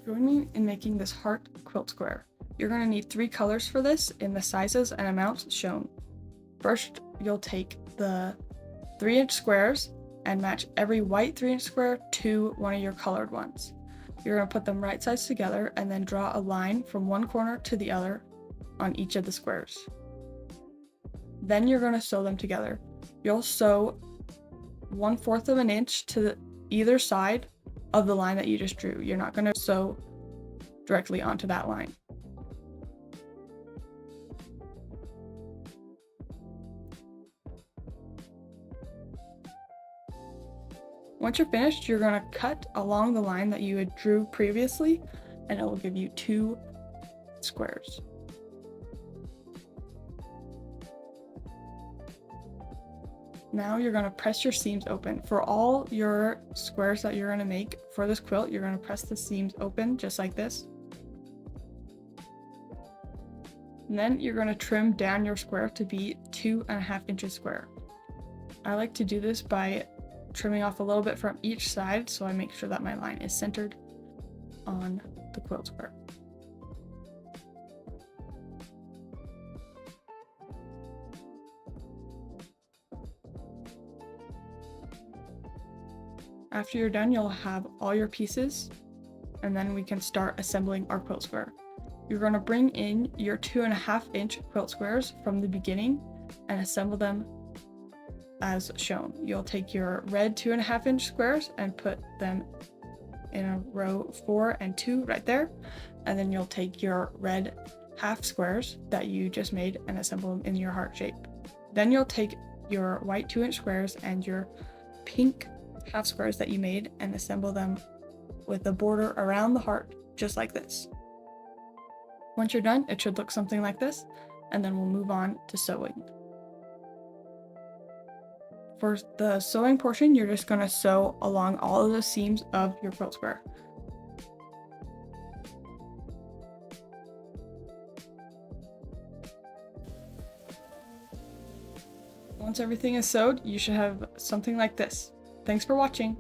Join me in making this heart quilt square. You're going to need 3 colors for this in the sizes and amounts shown. First, you'll take the 3-inch squares and match every white 3-inch square to one of your colored ones. You're going to put them right sides together and then draw a line from one corner to the other on each of the squares. Then you're going to sew them together. You'll sew 1/4 of an inch to either side of the line that you just drew. You're not going to sew directly onto that line. Once you're finished, you're going to cut along the line that you had drew previously, and it will give you 2 squares. Now you're going to press your seams open. For all your squares that you're going to make for this quilt, you're going to press the seams open just like this. And then you're going to trim down your square to be 2.5 inches square. I like to do this by trimming off a little bit from each side so I make sure that my line is centered on the quilt square. After you're done, you'll have all your pieces, and then we can start assembling our quilt square. You're going to bring in your 2.5 inch quilt squares from the beginning and assemble them as shown. You'll take your red 2.5 inch squares and put them in a row 4 and 2 right there, and then you'll take your red half squares that you just made and assemble them in your heart shape. Then you'll take your white 2-inch squares and your pink half squares that you made and assemble them with a border around the heart, just like this. Once you're done, it should look something like this, and then we'll move on to sewing. For the sewing portion, you're just going to sew along all of the seams of your quilt square. Once everything is sewed, you should have something like this. Thanks for watching.